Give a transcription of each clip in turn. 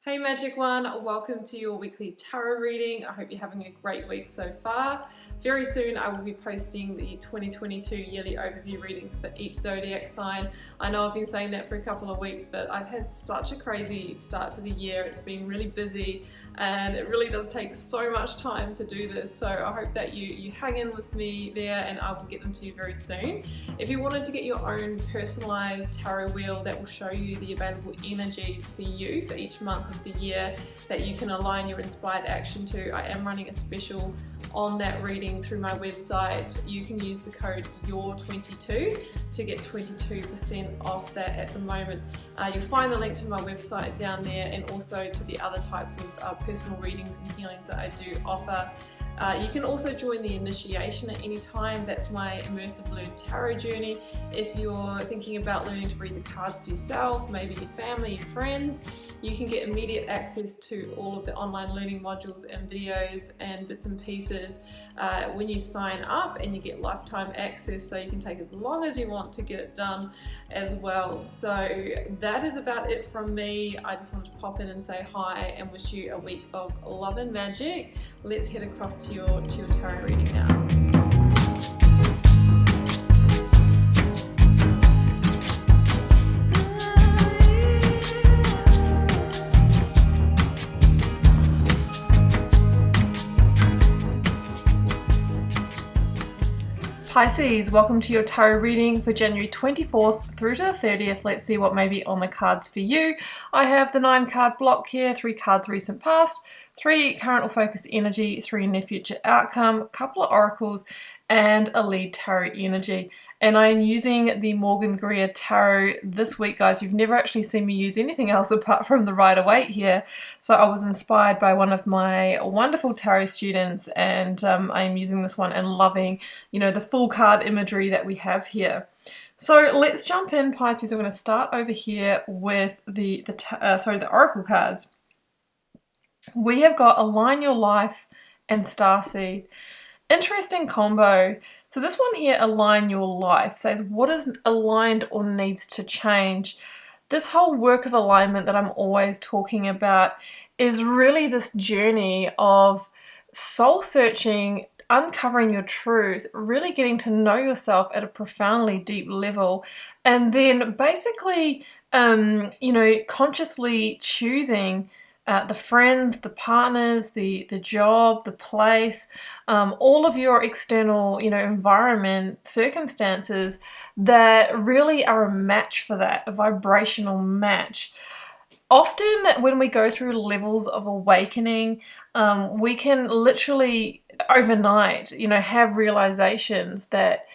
Hey Magic One, welcome to your weekly tarot reading. I hope you're having a great week so far. Very soon I will be posting the 2022 yearly overview readings for each Zodiac sign. I know I've been saying that for a couple of weeks, but I've had such a crazy start to the year. It's been really busy and it really does take so much time to do this. So I hope that you hang in with me there and I will get them to you very soon. If you wanted to get your own personalized tarot wheel that will show you the available energies for you for each month of the year that you can align your inspired action to, I am running a special on that reading through my website. You can use the code YOUR22 to get 22% off that at the moment. You'll find the link to my website down there and also to the other types of personal readings and healings that I do offer. You can also join the initiation at any time. That's my immersive learn tarot journey. If you're thinking about learning to read the cards for yourself, maybe your family, your friends, you can get immediate access to all of the online learning modules and videos and bits and pieces when you sign up, and you get lifetime access, so you can take as long as you want to get it done as well. So that is about it from me. I just wanted to pop in and say hi and wish you a week of love and magic. Let's head across to your tarot reading now. Pisces, welcome to your tarot reading for January 24th through to the 30th. Let's see what may be on the cards for you. I have the 9 card block here, 3 cards recent past, 3 current or focused energy, 3 near future outcome, a couple of oracles, and a lead tarot energy. And I'm using the Morgan Greer Tarot this week, guys. You've never actually seen me use anything else apart from the Rider-Waite here. So I was inspired by one of my wonderful tarot students, and I am using this one and loving, the full card imagery that we have here. So let's jump in, Pisces. I'm going to start over here with the oracle cards. We have got Align Your Life and Starseed. Interesting combo. So this one here, Align Your Life, says what is aligned or needs to change. This whole work of alignment that I'm always talking about is really this journey of soul searching, uncovering your truth, really getting to know yourself at a profoundly deep level, and then basically, consciously choosing the friends, the partners, the job, the place, all of your external, environment, circumstances that really are a match for that, a vibrational match. Often when we go through levels of awakening, we can literally overnight, have realizations that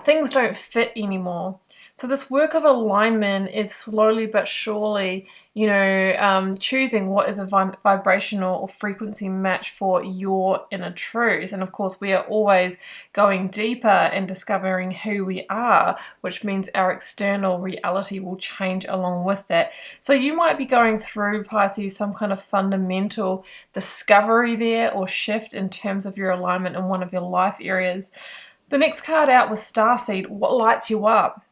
things don't fit anymore. So this work of alignment is slowly but surely, choosing what is a vibrational or frequency match for your inner truth. And of course, we are always going deeper and discovering who we are, which means our external reality will change along with that. So you might be going through, Pisces, some kind of fundamental discovery there or shift in terms of your alignment in one of your life areas. The next card out was Starseed. What lights you up?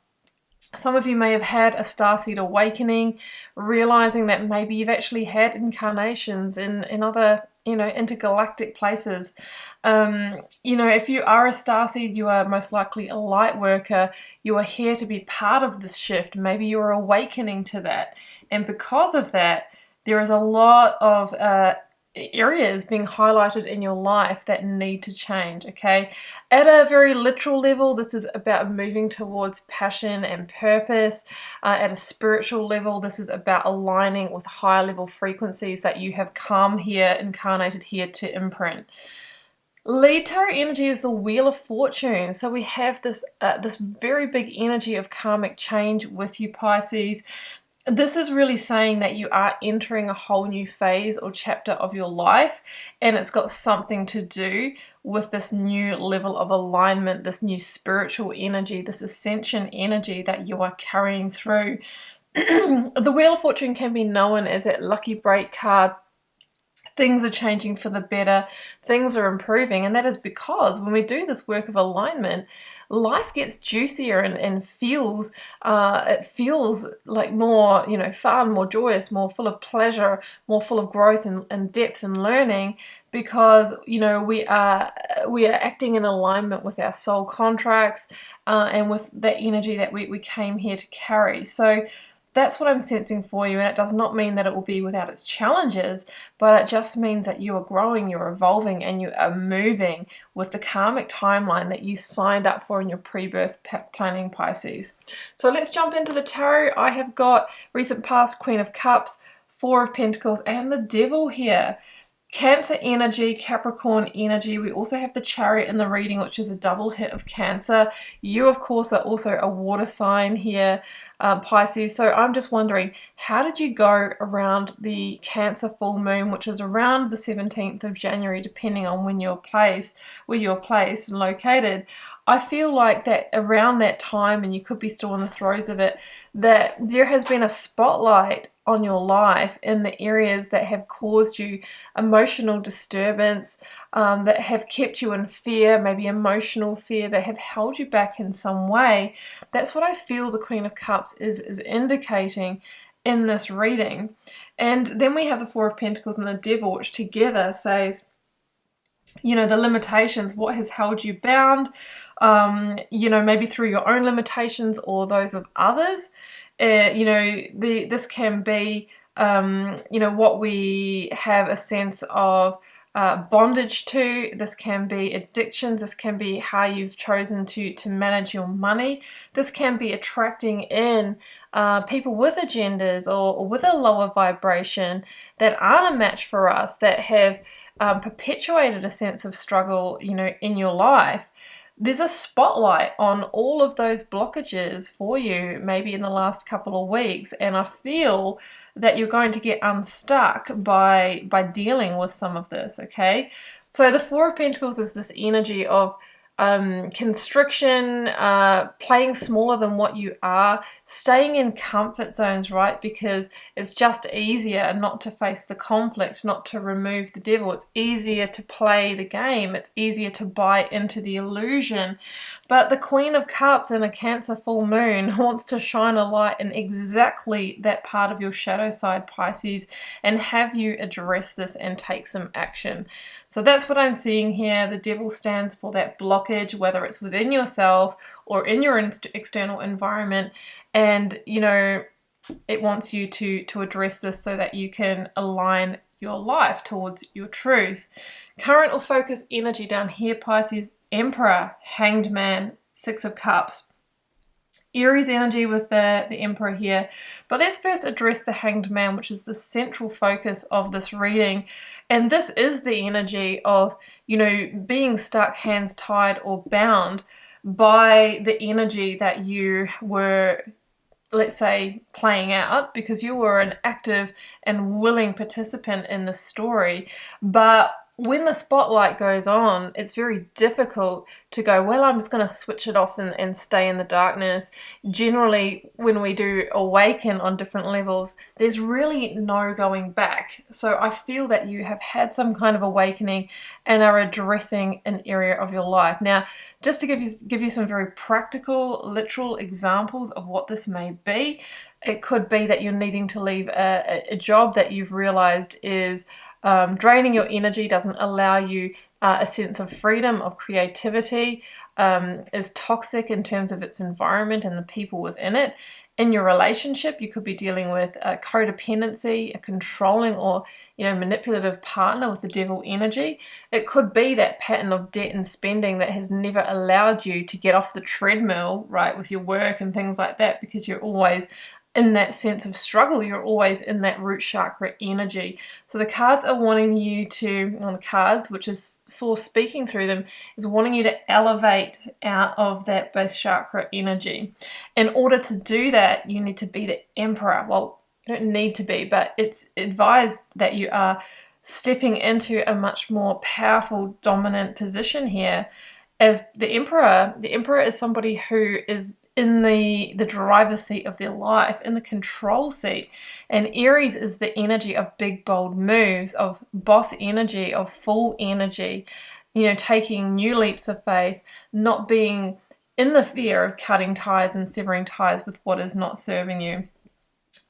Some of you may have had a starseed awakening, realizing that maybe you've actually had incarnations in other, intergalactic places. If you are a starseed, you are most likely a light worker. You are here to be part of this shift. Maybe you're awakening to that. And because of that, there is a lot of areas being highlighted in your life that need to change, okay? At a very literal level, this is about moving towards passion and purpose. At a spiritual level, this is about aligning with higher level frequencies that you have come here, incarnated here to imprint. Lead tarot energy is the Wheel of Fortune. So we have this very big energy of karmic change with you, Pisces. This is really saying that you are entering a whole new phase or chapter of your life, and it's got something to do with this new level of alignment, this new spiritual energy, this ascension energy that you are carrying through. The Wheel of Fortune can be known as that lucky break card Things are changing for the better, things are improving, and that is because when we do this work of alignment, life gets juicier and feels it feels like more, you know, fun, more joyous, more full of pleasure, more full of growth and depth and learning, because, you know, we are acting in alignment with our soul contracts and with that energy that we came here to carry. So that's what I'm sensing for you, and it does not mean that it will be without its challenges, but it just means that you are growing, you're evolving, and you are moving with the karmic timeline that you signed up for in your pre-birth planning, Pisces. So let's jump into the tarot. I have got recent past, Queen of Cups, Four of Pentacles, and the Devil here. Cancer energy, Capricorn energy. We also have the Chariot in the reading, which is a double hit of Cancer. You, of course, are also a water sign here, Pisces. So I'm just wondering, how did you go around the Cancer full moon, which is around the 17th of January, depending on when you're placed, where you're placed and located. I feel like that around that time, and you could be still in the throes of it, that there has been a spotlight on your life in the areas that have caused you emotional disturbance, that have kept you in fear, maybe emotional fear, that have held you back in some way. That's what I feel the Queen of Cups is indicating in this reading. And then we have the Four of Pentacles and the Devil, which together says, you know, the limitations, what has held you bound, you know, maybe through your own limitations or those of others. You know, this can be, you know, what we have a sense of bondage to. This can be addictions. This can be how you've chosen to manage your money. This can be attracting in people with agendas or with a lower vibration that aren't a match for us, that have perpetuated a sense of struggle, you know, in your life. There's a spotlight on all of those blockages for you, maybe in the last couple of weeks, and I feel that you're going to get unstuck by dealing with some of this, okay? So the Four of Pentacles is this energy of constriction, playing smaller than what you are, staying in comfort zones, right? Because it's just easier not to face the conflict, not to remove the devil. It's easier to play the game. It's easier to buy into the illusion. But the Queen of Cups in a Cancer full moon wants to shine a light in exactly that part of your shadow side, Pisces, and have you address this and take some action. So that's what I'm seeing here. The devil stands for that blockage, whether it's within yourself or in your external environment. And, you know, it wants you to address this so that you can align your life towards your truth. Current or focus energy down here, Pisces, Emperor, Hanged Man, Six of Cups. Aries energy with the Emperor here. But let's first address the Hanged Man, which is the central focus of this reading. And this is the energy of, you know, being stuck, hands tied or bound by the energy that you were, let's say, playing out, because you were an active and willing participant in the story. But when the spotlight goes on, it's very difficult to go, well, I'm just going to switch it off and stay in the darkness. Generally, when we do awaken on different levels, there's really no going back. So I feel that you have had some kind of awakening and are addressing an area of your life. Now, just to give you some very practical, literal examples of what this may be, it could be that you're needing to leave a job that you've realized is draining your energy, doesn't allow you a sense of freedom, of creativity, is toxic in terms of its environment and the people within it. In your relationship, you could be dealing with a codependency, a controlling or, you know, manipulative partner with the devil energy. It could be that pattern of debt and spending that has never allowed you to get off the treadmill, right, with your work and things like that, because you're always in that sense of struggle. You're always in that root chakra energy. So the cards are wanting you to, on the cards, which is Source speaking through them, is wanting you to elevate out of that base chakra energy. In order to do that, you need to be the Emperor. Well, you don't need to be, but it's advised that you are stepping into a much more powerful, dominant position here. As the Emperor is somebody who is in the driver's seat of their life, in the control seat. And Aries is the energy of big, bold moves, of boss energy, of full energy, you know, taking new leaps of faith, not being in the fear of cutting ties and severing ties with what is not serving you.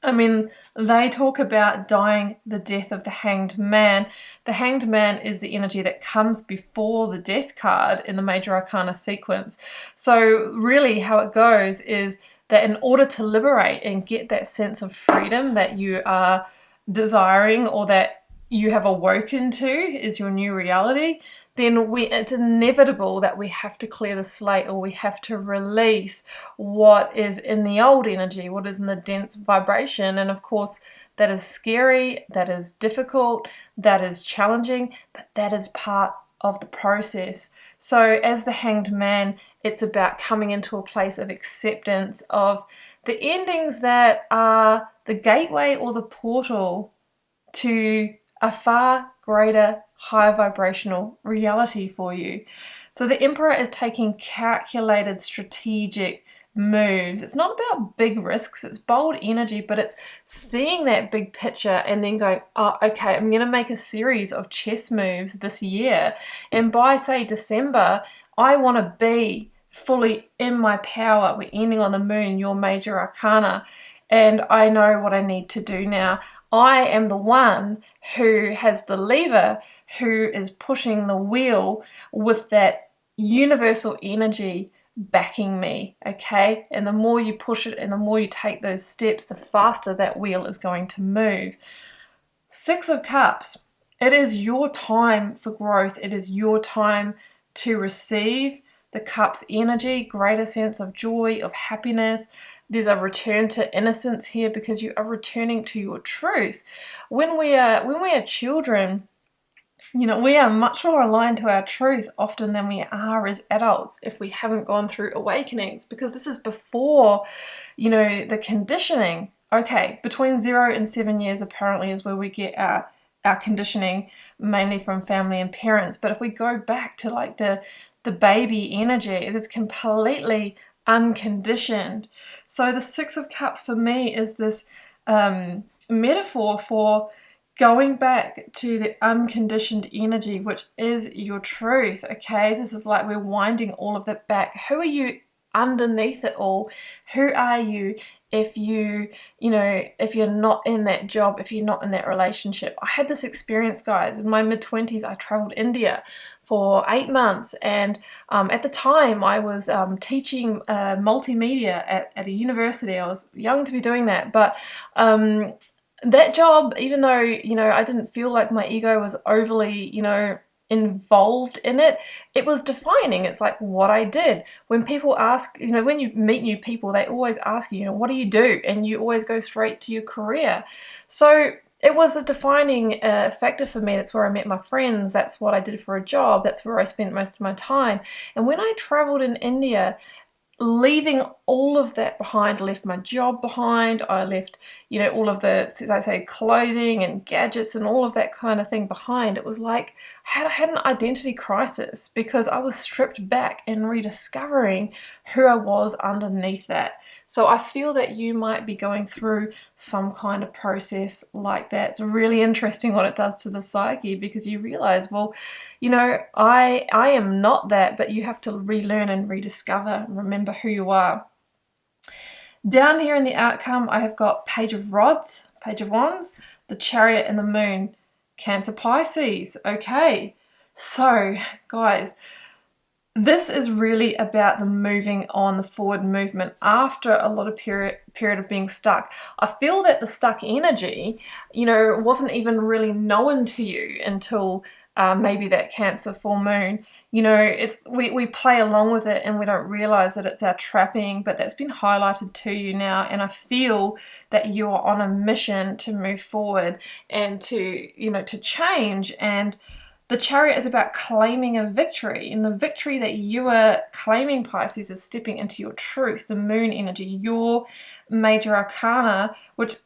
I mean, they talk about dying the death of the Hanged Man. The Hanged Man is the energy that comes before the Death card in the Major Arcana sequence. So really how it goes is that in order to liberate and get that sense of freedom that you are desiring, or that you have awoken to is your new reality, then it's inevitable that we have to clear the slate, or we have to release what is in the old energy, what is in the dense vibration. And of course, that is scary, that is difficult, that is challenging, but that is part of the process. So as the Hanged Man, it's about coming into a place of acceptance of the endings that are the gateway or the portal to a far greater, higher vibrational reality for you. So the Emperor is taking calculated, strategic moves. It's not about big risks, it's bold energy, but it's seeing that big picture and then going, oh, okay, I'm going to make a series of chess moves this year. And by, say, December, I want to be fully in my power. We're ending on the moon, your Major Arcana. And I know what I need to do now. I am the one who has the lever, who is pushing the wheel with that universal energy backing me, okay? And the more you push it and the more you take those steps, the faster that wheel is going to move. Six of Cups. It is your time for growth. It is your time to receive the Cups energy, greater sense of joy, of happiness. There's a return to innocence here because you are returning to your truth. When we are children, you know, we are much more aligned to our truth often than we are as adults if we haven't gone through awakenings, because this is before, you know, the conditioning. Okay, between 0 and 7 years apparently is where we get our conditioning, mainly from family and parents. But if we go back to like the baby energy, it is completely unconditioned. So the Six of Cups for me is this metaphor for going back to the unconditioned energy, which is your truth. Okay, this is like we're winding all of that back. Who are you underneath it all? Who are you if if you're not in that job, if you're not in that relationship? I had this experience, guys. In my mid-20s, I traveled India for 8 months, and at the time I was teaching multimedia at a university. I was young to be doing that, but that job, even though I didn't feel like my ego was overly involved in it, it was defining. It's like what I did. When people ask, when you meet new people, they always ask you, what do you do? And you always go straight to your career. So it was a defining factor for me. That's where I met my friends. That's what I did for a job. That's where I spent most of my time. And when I traveled in India, leaving all of that behind, I left my job behind, I left, all of the, as I say, clothing and gadgets and all of that kind of thing behind. It was like I had an identity crisis because I was stripped back and rediscovering who I was underneath that. So I feel that you might be going through some kind of process like that. It's really interesting what it does to the psyche, because you realize, well, I am not that, but you have to relearn and rediscover and remember who you are. Down here in the outcome, I have got Page of Wands, the Chariot and the Moon, Cancer, Pisces. Okay, so guys, this is really about the moving on, the forward movement after a lot of period of being stuck. I feel that the stuck energy, wasn't even really known to you until maybe that Cancer full moon. We play along with it and we don't realize that it's our trapping, but that's been highlighted to you now. And I feel that you are on a mission to move forward and to change. And the Chariot is about claiming a victory. And the victory that you are claiming, Pisces, is stepping into your truth, the moon energy, your Major Arcana, which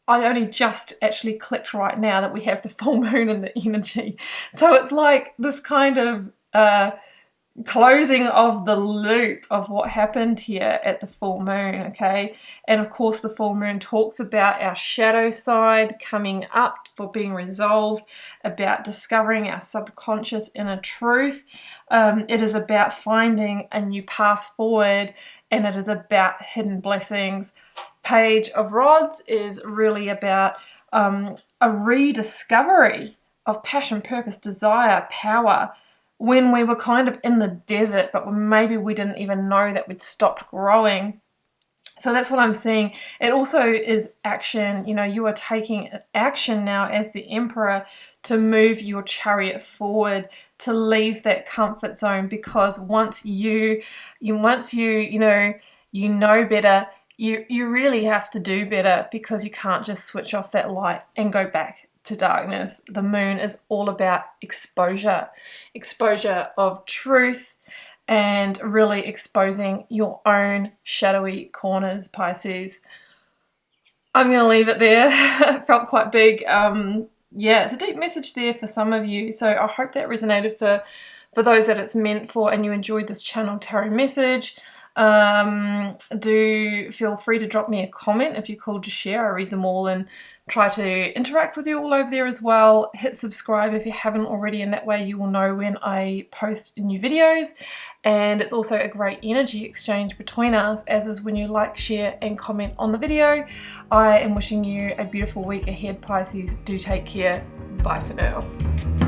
I only just actually clicked right now that we have the full moon in the energy. So it's like this kind of closing of the loop of what happened here at the full moon, okay? And of course the full moon talks about our shadow side coming up for being resolved, about discovering our subconscious inner truth. It is about finding a new path forward, and it is about hidden blessings. Page of Rods is really about a rediscovery of passion, purpose, desire, power, when we were kind of in the desert, but maybe we didn't even know that we'd stopped growing. So that's what I'm seeing. It also is action. You know, you are taking action now as the Emperor to move your chariot forward, to leave that comfort zone, because once you know better, you really have to do better, because you can't just switch off that light and go back to darkness. The moon is all about exposure of truth, and really exposing your own shadowy corners, Pisces. I'm going to leave it there. It felt quite big. Yeah, it's a deep message there for some of you. So I hope that resonated for those that it's meant for, and you enjoyed this channel tarot message. Do feel free to drop me a comment if you're called to share. I read them all and try to interact with you all over there as well. Hit subscribe if you haven't already, and that way you will know when I post new videos. And it's also a great energy exchange between us, as is when you like, share and comment on the video. I am wishing you a beautiful week ahead, Pisces. Do take care. Bye for now.